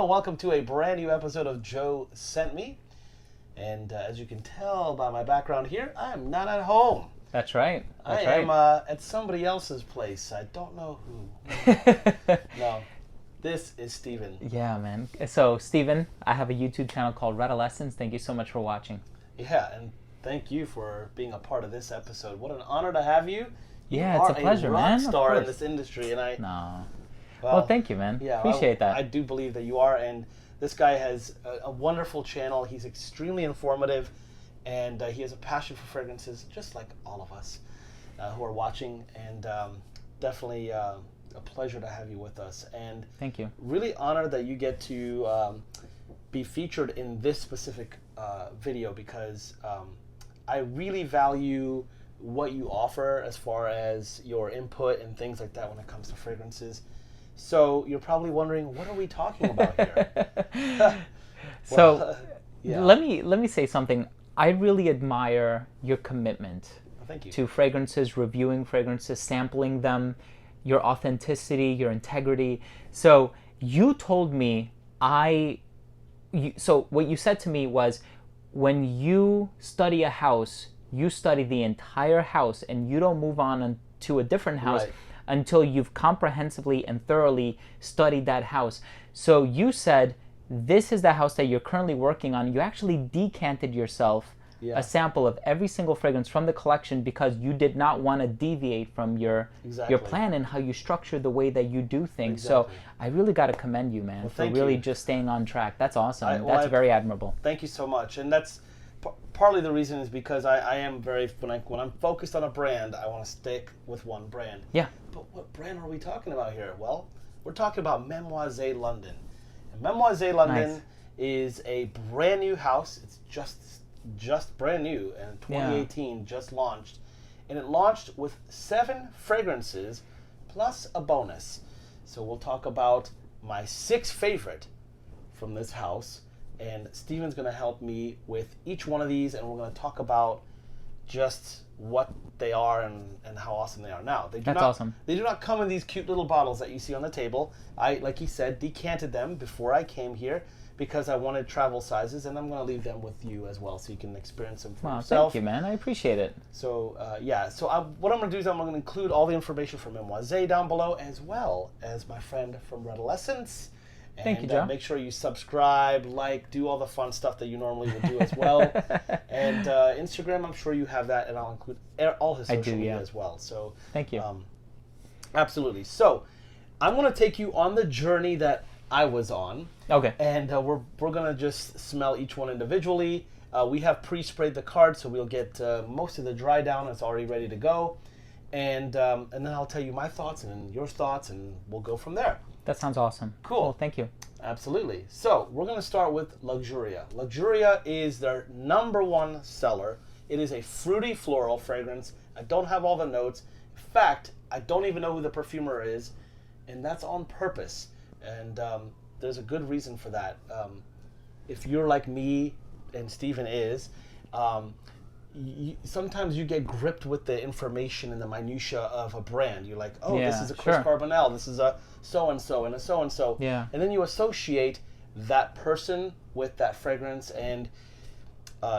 Hello, welcome to a brand new episode of Joe Sent Me. And as you can tell by my background here, I am not at home. That's right. I am at somebody else's place. I don't know who. No, this is Steven. Yeah, man. So, Steven, I have a YouTube channel called Redolessence. Thank you so much for watching. Yeah, and thank you for being a part of this episode. What an honor to have you. Yeah, it's a pleasure, man. man. Rock star in this industry, and I. No. Well, thank you, man. Yeah, appreciate that. I do believe that you are, and this guy has a wonderful channel. He's extremely informative, and he has a passion for fragrances, just like all of us who are watching. And definitely a pleasure to have you with us. And thank you. Really honored that you get to be featured in this specific video because I really value what you offer as far as your input and things like that when it comes to fragrances. So you're probably wondering, what are we talking about here? So yeah. let me say something. I really admire your commitment Thank you. to fragrances, reviewing fragrances, sampling them, your authenticity, your integrity. So you told me so what you said to me was, when you study a house, you study the entire house and you don't move on to a different house. Right. Until you've comprehensively and thoroughly studied that house. So you said, this is the house that you're currently working on. You actually decanted yourself a sample of every single fragrance from the collection because you did not want to deviate from your plan and how you structure the way that you do things. So I really got to commend you, man, for really just staying on track. That's awesome. That's very admirable. Thank you so much. And that's partly the reason is because I am very, when I'm focused on a brand, I want to stick with one brand. Yeah. But what brand are we talking about here? Well, we're talking about Memoize London. And Memoize London is a brand new house. It's just brand new, and 2018 just launched. And it launched with 7 fragrances plus a bonus. So we'll talk about my 6 favorite from this house. And Steven's going to help me with each one of these, and we're going to talk about just what they are and how awesome they are. Now, That's awesome. They do not come in these cute little bottles that you see on the table. I, like he said, decanted them before I came here because I wanted travel sizes, and I'm going to leave them with you as well so you can experience them for yourself. Thank you, man. I appreciate it. So, what I'm going to do is I'm going to include all the information from Memoize down below, as well as my friend from Redolessence. And thank you, Joe. Make sure you subscribe, like, do all the fun stuff that you normally would do as well. And Instagram, I'm sure you have that, and I'll include all his social media as well. So thank you. Absolutely. So I'm going to take you on the journey that I was on. Okay. And we're going to just smell each one individually. We have pre-sprayed the card, so we'll get most of the dry down. It's already ready to go. And then I'll tell you my thoughts and your thoughts, and we'll go from there. That sounds awesome. Cool. Thank you. Absolutely. So we're going to start with Luxuria. Luxuria is their #1 seller. It is a fruity floral fragrance. I don't have all the notes. In fact, I don't even know who the perfumer is, and that's on purpose. And there's a good reason for that. If you're like me, and Steven is, sometimes you get gripped with the information and the minutia of a brand. You're like, oh, this is a Chris Carbonell, this is a so-and-so and a so-and-so. Yeah. And then you associate that person with that fragrance, and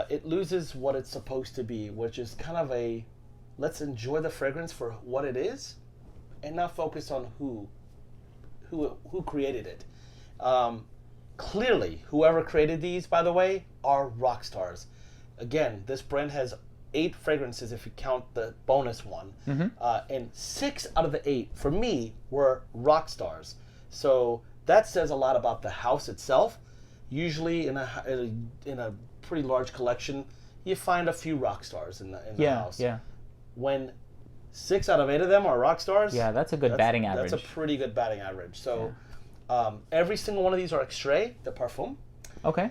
it loses what it's supposed to be, which is kind of a, let's enjoy the fragrance for what it is and not focus on who created it. Clearly, whoever created these, by the way, are rock stars. Again, this brand has 8 fragrances if you count the bonus one. And 6 out of the 8, for me, were rock stars. So that says a lot about the house itself. Usually in a pretty large collection, you find a few rock stars in the house. Yeah. When 6 out of 8 of them are rock stars, that's a good batting average. That's a pretty good batting average. So every single one of these are extrait, the Parfum. Okay.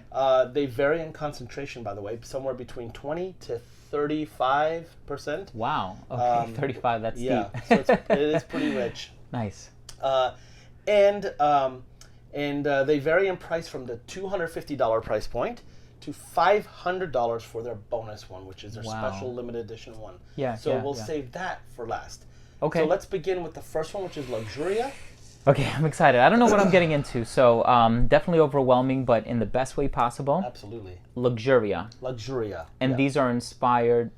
They vary in concentration, by the way, somewhere between 20 to 35%. Wow. Okay, 35. That's steep. So it is pretty rich. Nice. And they vary in price from the $250 price point to $500 for their bonus one, which is their special limited edition one. Yeah. So we'll save that for last. Okay. So let's begin with the first one, which is Luxuria. Okay, I'm excited. I don't know what I'm getting into, so definitely overwhelming, but in the best way possible. Absolutely. Luxuria. Luxuria. And these are inspired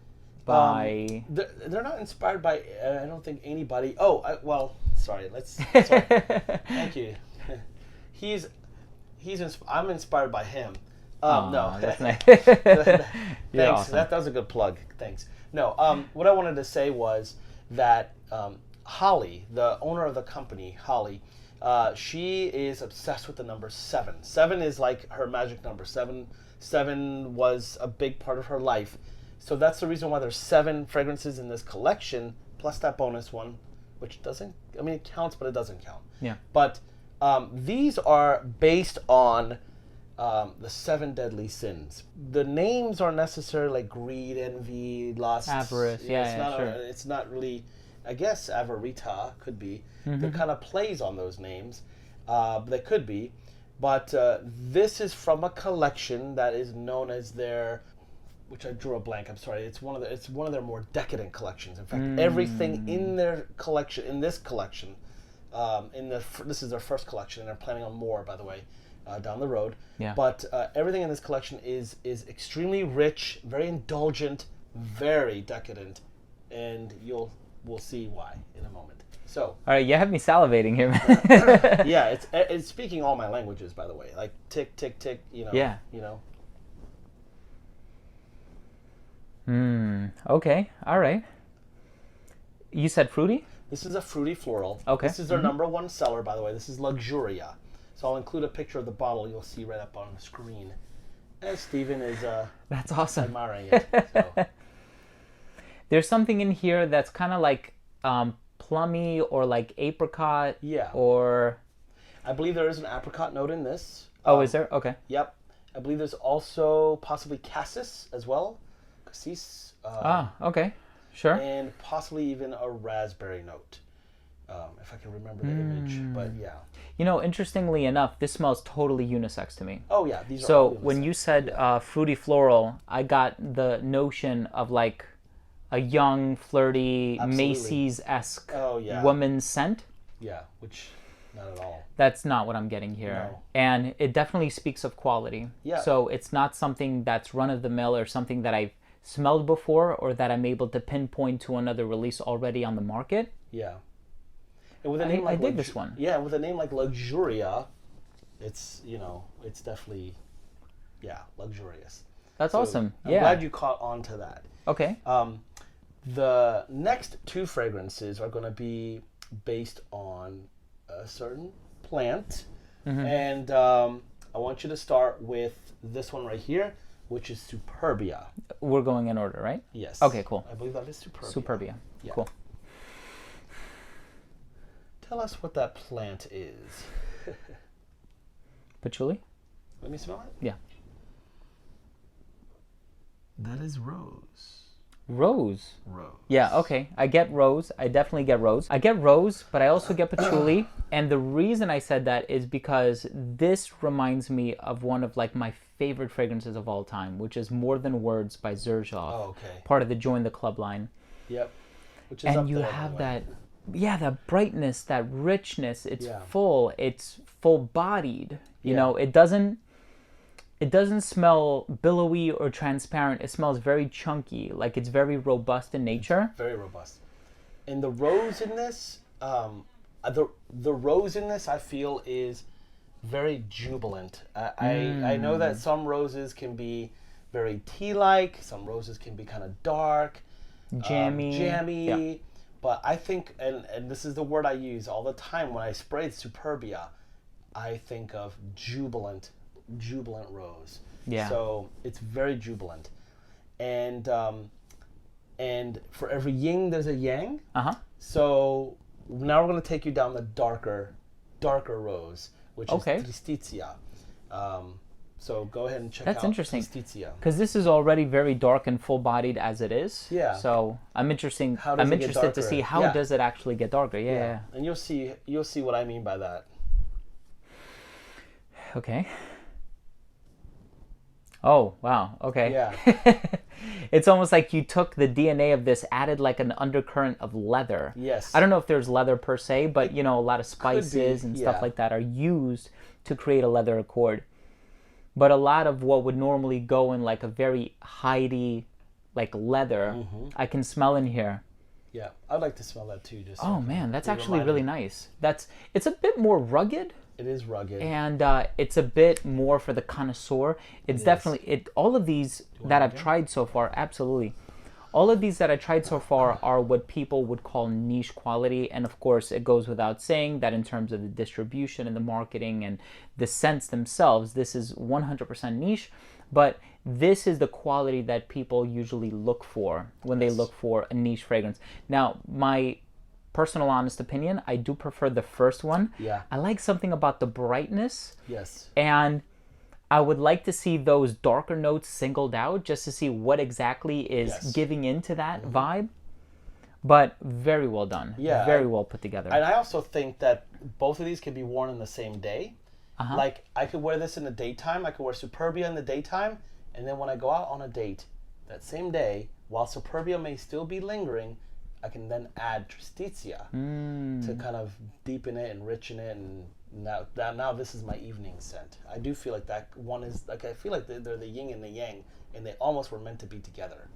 by... They're not inspired by, I don't think, anybody. Oh, well, sorry. Sorry. Thank you. I'm inspired by him. No. That's nice. Thanks. Awesome. That was a good plug. Thanks. No, what I wanted to say was that Holly, the owner of the company, Holly, she is obsessed with the number 7. 7 is like her magic number. Seven was a big part of her life. So that's the reason why there's 7 fragrances in this collection, plus that bonus one, which doesn't, I mean, it counts, but it doesn't count. Yeah. But these are based on the 7 deadly sins. The names aren't necessarily like greed, envy, lust, avarice. It's not really. I guess avarita could be. There kind of plays on those names. They could be, but this is from a collection that is known as their, which I drew a blank. I'm sorry. It's one of their more decadent collections. In fact, everything in their collection, in this collection, this is their first collection, and they're planning on more, by the way. Down the road, but everything in this collection is extremely rich, very indulgent, very decadent, and we'll see why in a moment. So, all right, you have me salivating here. Yeah, it's speaking all my languages, by the way, like tick, tick, tick. Yeah. Okay. All right. You said fruity? This is a fruity floral. Okay. This is their number 1 seller, by the way. This is Luxuria. So I'll include a picture of the bottle. You'll see right up on the screen. And Steven is that's awesome. Admiring it. So. There's something in here that's kind of like plummy or like apricot. Yeah. Or I believe there is an apricot note in this. Oh, is there? Okay. Yep. I believe there's also possibly cassis as well. Cassis. Okay. Sure. And possibly even a raspberry note. If I can remember the image. But yeah. Interestingly enough, this smells totally unisex to me. Oh yeah, these are so all unisex. When you said fruity floral, I got the notion of like a young, flirty, Macy's-esque woman's scent. Yeah, which not at all. That's not what I'm getting here. No. And it definitely speaks of quality. Yeah. So it's not something that's run-of-the-mill or something that I've smelled before or that I'm able to pinpoint to another release already on the market. Yeah. And with a name like I dig this one. Yeah, with a name like Luxuria, it's it's definitely luxurious. That's awesome. I'm glad you caught on to that. Okay. The next 2 fragrances are going to be based on a certain plant, and I want you to start with this one right here, which is Superbia. We're going in order, right? Yes. Okay, cool. I believe that is Superbia. Superbia. Yeah. Cool. Tell us what that plant is. Patchouli? Let me smell it. Yeah. That is rose. Rose? Rose. Yeah, okay. I get rose. I definitely get rose. I get rose, but I also get patchouli. And the reason I said that is because this reminds me of one of like my favorite fragrances of all time, which is More Than Words by Xerjoff. Oh, okay. Part of the Join the Club line. Yep. Which is and up you there, have that, that brightness, that richness. It's Yeah. full. It's full-bodied. You know, it doesn't smell billowy or transparent. It smells very chunky, like it's very robust in nature. Very robust. And the rose in this, the rose in this, I feel is very jubilant. I know that some roses can be very tea-like. Some roses can be kind of dark, jammy. Yeah. But I think, and this is the word I use all the time when I spray Superbia, I think of jubilant rose. Yeah. So it's very jubilant, and for every yin there's a yang. So now we're going to take you down the darker rose, which is Tristizia. So go ahead and check out. That's interesting. Tristizia. Because this is already very dark and full-bodied as it is. Yeah. So I'm interested to see how does it actually get darker. Yeah. And you'll see what I mean by that. Okay. Oh, wow. Okay. Yeah. It's almost like you took the DNA of this, added like an undercurrent of leather. Yes. I don't know if there's leather per se, but you know, a lot of spices and yeah. stuff like that are used to create a leather accord. But a lot of what would normally go in like a very hidey, like leather, I can smell in here. Yeah, I'd like to smell that too. Just Oh man, that's actually really nice. It's a bit more rugged. It is rugged, and it's a bit more for the connoisseur. It's definitely all of these that I've tried so far. Absolutely, all of these that I tried so far are what people would call niche quality, and of course, it goes without saying that in terms of the distribution and the marketing and the scents themselves, this is 100% niche. But this is the quality that people usually look for when they look for a niche fragrance. Now, my personal honest opinion, I do prefer the first one. Yeah. I like something about the brightness. Yes. And I would like to see those darker notes singled out just to see what exactly is giving into that vibe. But very well done. Yeah. Very well put together. And I also think that both of these can be worn in the same day. Like, I could wear this in the daytime. I could wear Superbia in the daytime. And then when I go out on a date that same day, while Superbia may still be lingering, I can then add Tristizia to kind of deepen it, enrichen it, and now this is my evening scent. I do feel like that one is, like, I feel like they're the yin and the yang, and they almost were meant to be together.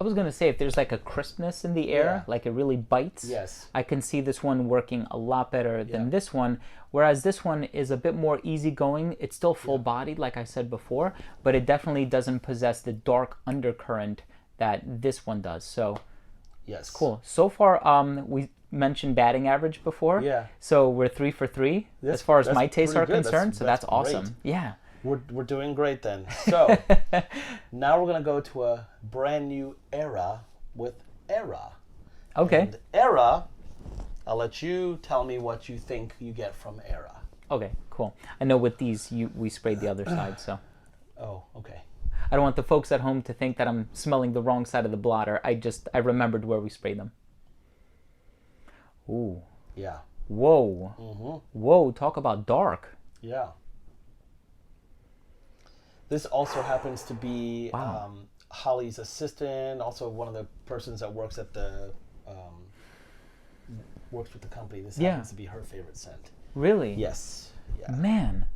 I was going to say, if there's like a crispness in the air, like it really bites, I can see this one working a lot better than this one, whereas this one is a bit more easygoing. It's still full-bodied, like I said before, but it definitely doesn't possess the dark undercurrent that this one does. So, cool. So far, we mentioned batting average before. Yeah. So we're 3 for 3 as far as my tastes are concerned. So that's awesome. Great. Yeah. We're doing great then. So now we're gonna go to a brand new era with Era. Okay. And Era, I'll let you tell me what you think you get from Era. Okay, cool. I know with these we sprayed the other side, so. Oh, okay. I don't want the folks at home to think that I'm smelling the wrong side of the blotter. I remembered where we sprayed them. Ooh. Yeah. Whoa. Whoa, talk about dark. Yeah. This also happens to be Holly's assistant, also one of the persons that works at the works with the company. This happens to be her favorite scent. Really? Yes. Yeah. Man.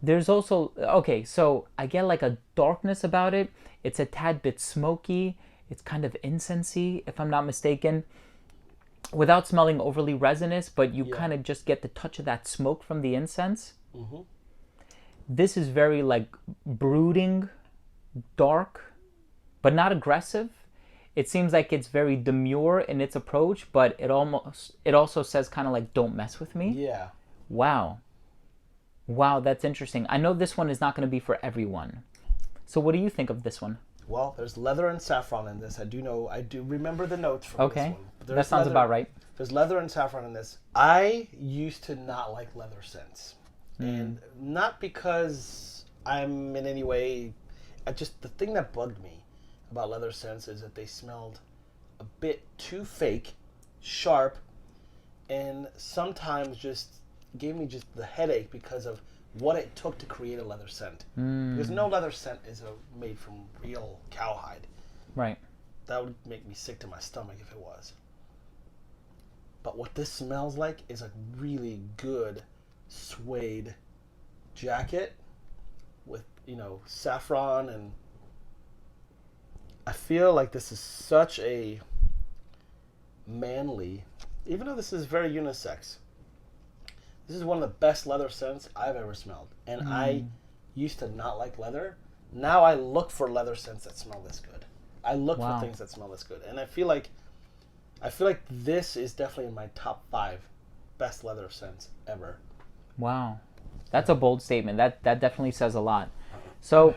There's also, okay, so I get like a darkness about it. It's a tad bit smoky. It's kind of incensey, if I'm not mistaken. Without smelling overly resinous, but you kind of just get the touch of that smoke from the incense. This is very like brooding, dark, but not aggressive. It seems like it's very demure in its approach, but it also says kind of like, don't mess with me. Yeah. Wow, that's interesting. I know this one is not going to be for everyone. So what do you think of this one? Well, there's leather and saffron in this. I do remember the notes from this one. That sounds about right. There's leather and saffron in this. I used to not like leather scents. And not because I'm in any way, the thing that bugged me about leather scents is that they smelled a bit too fake, sharp, and sometimes just gave me just the headache because of what it took to create a leather scent. Because no leather scent is made from real cowhide. Right. That would make me sick to my stomach if it was. But what this smells like is a really good suede jacket with, saffron, and I feel like this is such a manly, even though this is very unisex, this is one of the best leather scents I've ever smelled. And I used to not like leather. Now I look for leather scents that smell this good. I look for things that smell this good. And I feel like this is definitely in my top 5 best leather scents ever. Wow. That's a bold statement. That definitely says a lot. So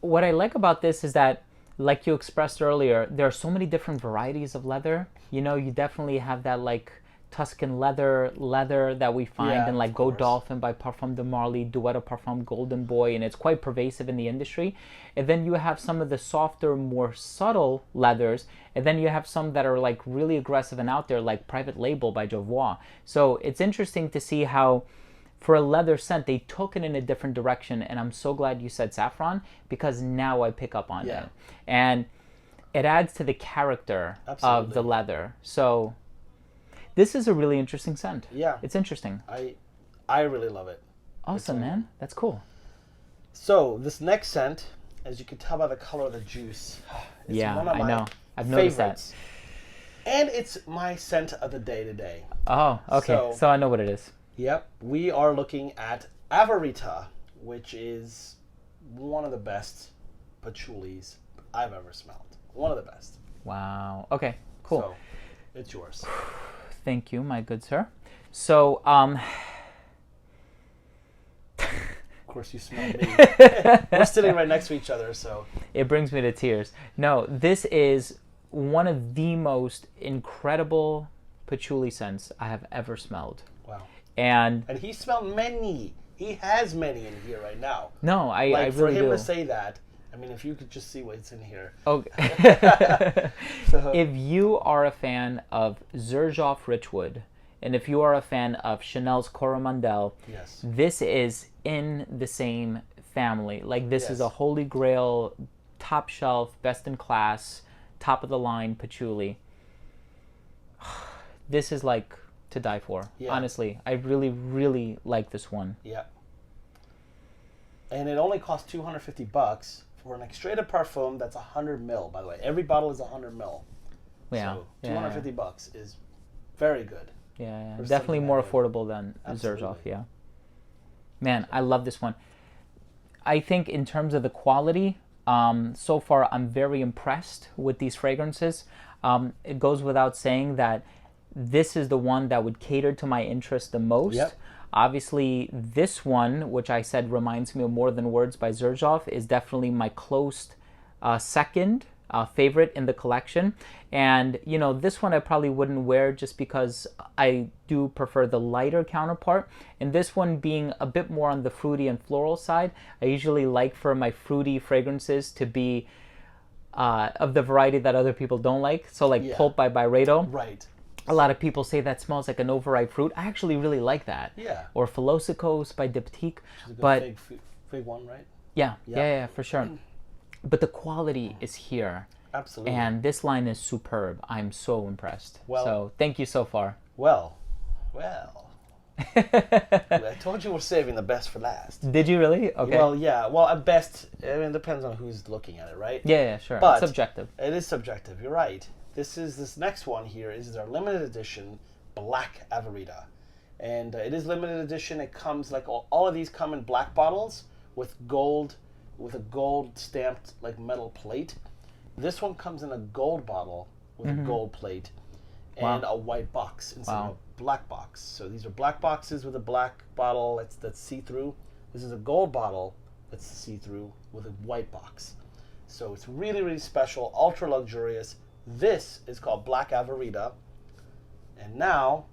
what I like about this is that, like you expressed earlier, there are so many different varieties of leather. You definitely have that like Tuscan leather that we find in like Go Dolphin by Parfum de Marly, Duet de Parfum Golden Boy, and it's quite pervasive in the industry. And then you have some of the softer, more subtle leathers, and then you have some that are like really aggressive and out there, like Private Label by Jovois. So it's interesting to see how for a leather scent, they took it in a different direction, and I'm so glad you said saffron, because now I pick up on it. And it adds to the character of the leather. So this is a really interesting scent. Yeah. It's interesting. I really love it. Awesome, man. That's cool. So this next scent, as you can tell by the color of the juice, it's one of my I know. I've noticed favorites. And it's my scent of the day today. Oh, okay. So I know what it is. Yep. We are looking at Averita, which is one of the best patchoulis I've ever smelled. One of the best. Wow. Okay, cool. So, it's yours. Thank you, my good sir. So, of course you smell me. We're sitting right next to each other, so. It brings me to tears. No, this is one of the most incredible patchouli scents I have ever smelled. Wow. And he smelled many. He has many in here right now. No, I really do. For him to say that, I mean, if you could just see what's in here. Okay. If you are a fan of Xerjoff Richwood, and if you are a fan of Chanel's Coromandel, yes, this is in the same family. Like, this is a holy grail, top shelf, best in class, top of the line patchouli. This is like to die for. Yeah. Honestly, I really, really like this one. Yeah. And it only costs $250 for an extrait de parfum that's 100 ml. By the way, every bottle is 100 ml. Yeah. So $250 is very good. Yeah. Definitely more affordable than Xerjoff. Yeah. Man, I love this one. I think in terms of the quality, so far I'm very impressed with these fragrances. It goes without saying that this is the one that would cater to my interest the most. Yep. Obviously, this one, which I said reminds me of More Than Words by Xerjoff, is definitely my close second favorite in the collection. And, you know, this one I probably wouldn't wear just because I do prefer the lighter counterpart. And this one being a bit more on the fruity and floral side, I usually like for my fruity fragrances to be of the variety that other people don't like. So like Pulp by Byredo. Right. A lot of people say that smells like an overripe fruit. I actually really like that. Yeah. Or Philosopos by Diptyque. But fig one, right? Yeah, for sure. But the quality is here. Absolutely. And this line is superb. I'm so impressed. Well, so thank you so far. Well. I told you we're saving the best for last. Did you really? Okay. Well, yeah. Well, at best, I mean, it depends on who's looking at it, right? Yeah, sure. But it's subjective. It is subjective. You're right. This next one here is their limited edition Black Averita. And it is limited edition. It comes like all of these come in black bottles with a gold stamped like metal plate. This one comes in a gold bottle with a gold plate and a white box instead of a black box. So these are black boxes with a black bottle that's see-through. This is a gold bottle that's see-through with a white box. So it's really, really special, ultra luxurious. This is called Black Averita. And now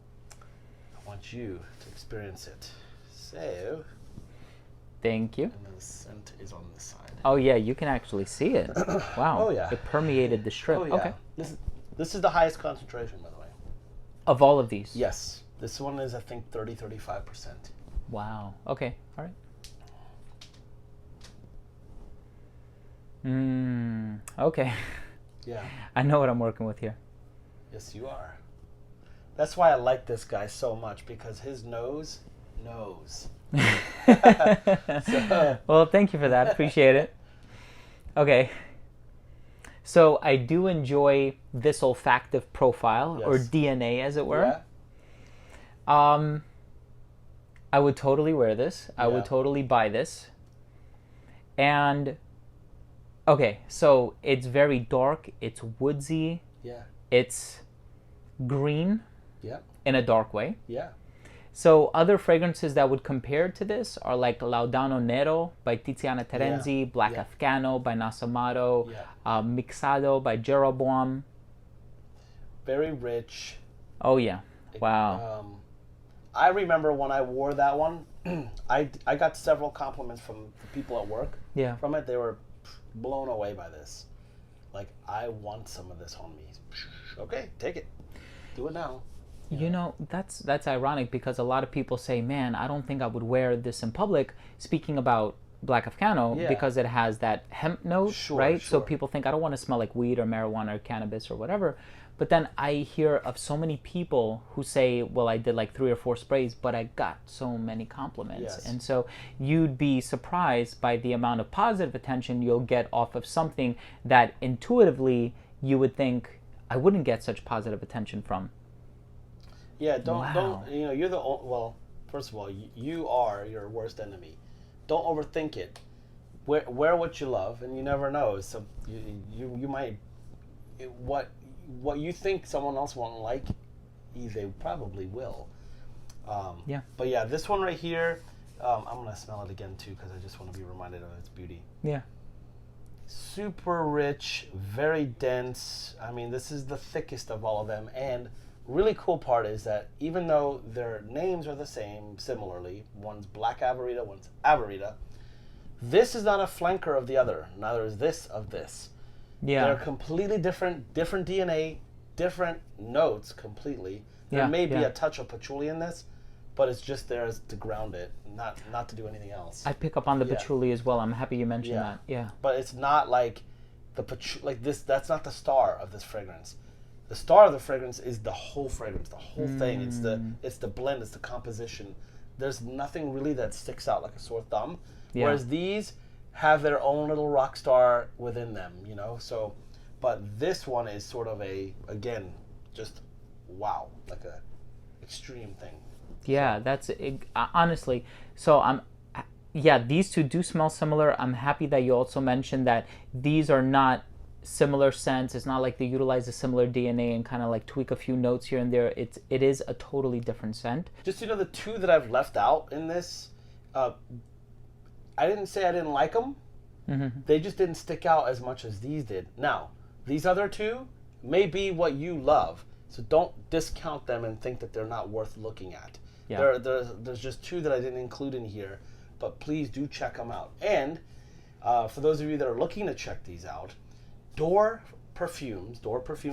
I want you to experience it. So thank you. And then the scent is on this side. Oh yeah, you can actually see it. Wow. Oh yeah. It permeated the strip. Oh yeah. Okay. This is the highest concentration, by the way. Of all of these? Yes. This one is, I think, 35%. Wow. Okay. All right. Okay. Yeah. I know what I'm working with here. Yes, you are. That's why I like this guy so much, because his nose knows. Well, thank you for that. Appreciate it. Okay. So I do enjoy this olfactive profile, or DNA, as it were. Yeah. I would totally wear this. I would totally buy this. And okay, so it's very dark. It's woodsy. Yeah. It's green. Yeah. In a dark way. Yeah. So other fragrances that would compare to this are like Laudano Nero by Tiziana Terenzi, Black Afghano by Nasamato, Mixado by Jeroboam. Very rich. Oh yeah. Wow. I remember when I wore that one, I got several compliments from the people at work. Yeah. From it, they were blown away by this. Like, I want some of this on me. Okay, take it. Do it now. You know, that's ironic because a lot of people say, man, I don't think I would wear this in public, speaking about Black Afghano, because it has that hemp note, right? So people think I don't want to smell like weed or marijuana or cannabis or whatever. But then I hear of so many people who say, well, I did like 3 or 4 sprays, but I got so many compliments. And so you'd be surprised by the amount of positive attention you'll get off of something that intuitively you would think I wouldn't get such positive attention from. Yeah, don't, you know, you're the, well, first of all, you are your worst enemy. Don't overthink it. Wear what you love, and you never know. So you might, what you think someone else won't like, they probably will. But yeah, this one right here, I'm going to smell it again too because I just want to be reminded of its beauty. Yeah. Super rich, very dense. I mean, this is the thickest of all of them. And really cool part is that even though their names are the same, similarly, one's Black Averita, one's Averita, this is not a flanker of the other. Neither is this of this. Yeah. They're completely different DNA, different notes completely. There may be a touch of patchouli in this, but it's just there to ground it, not to do anything else. I pick up on the patchouli as well. I'm happy you mentioned that. Yeah. But it's not like the patchouli, like this. That's not the star of this fragrance. The star of the fragrance is the whole fragrance, the whole thing. It's the blend, it's the composition. There's nothing really that sticks out like a sore thumb. Whereas these have their own little rock star within them, you know. So, but this one is sort of again, just wow, like a extreme thing. Yeah, that's honestly. So these two do smell similar. I'm happy that you also mentioned that these are not similar scents. It's not like they utilize a similar DNA and kind of like tweak a few notes here and there. It is a totally different scent. Just, you know, the two that I've left out in this, I didn't say I didn't like them. They just didn't stick out as much as these did. Now, these other two may be what you love, so don't discount them and think that they're not worth looking at. There's just two that I didn't include in here, but please do check them out. And for those of you that are looking to check these out, Door Perfumes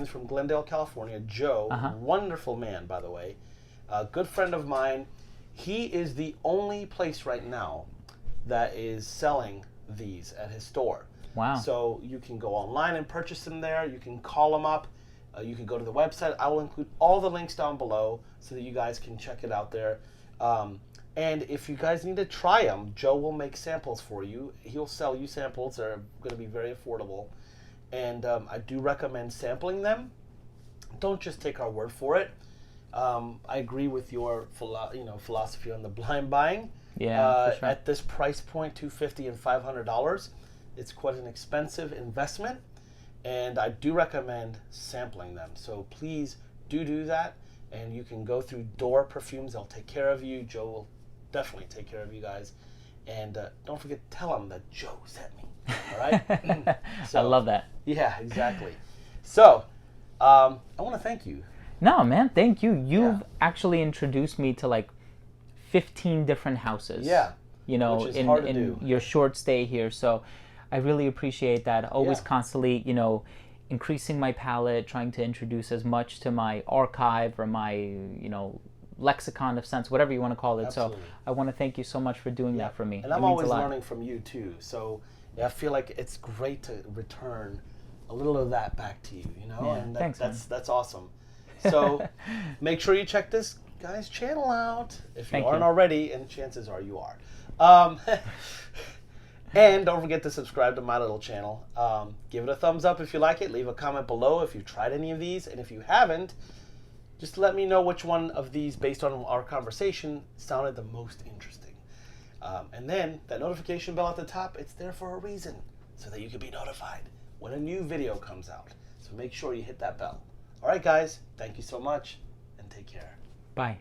from Glendale, California. Joe, wonderful man, by the way, a good friend of mine. He is the only place right now that is selling these at his store. Wow. So you can go online and purchase them there. You can call them up. You can go to the website. I will include all the links down below so that you guys can check it out there. And if you guys need to try them, Joe will make samples for you. He'll sell you samples that are going to be very affordable. And I do recommend sampling them. Don't just take our word for it. I agree with your philosophy on the blind buying. Yeah, for sure. At this price point, $250 and $500, it's quite an expensive investment. And I do recommend sampling them. So please do that. And you can go through Door Perfumes. They'll take care of you. Joe will definitely take care of you guys. And don't forget to tell them that Joe sent me. All right? I love that. Yeah, exactly. So I want to thank you. No, man, thank you. You've actually introduced me to like 15 different houses. Yeah. You know, in your short stay here. So I really appreciate that. Always constantly, you know, increasing my palette, trying to introduce as much to my archive or my, you know, lexicon of scents, whatever you want to call it. Absolutely. So I want to thank you so much for doing that for me. And I'm always learning from you too. So I feel like it's great to return a little of that back to you, you know? Yeah, and thanks, that's awesome. So make sure you check this guy's channel out if you aren't already, and chances are you are. And don't forget to subscribe to my little channel. Give it a thumbs up if you like it. Leave a comment below if you've tried any of these. And if you haven't, just let me know which one of these, based on our conversation, sounded the most interesting. And then that notification bell at the top, it's there for a reason, so that you can be notified when a new video comes out. So make sure you hit that bell. All right, guys, thank you so much, and take care. Bye.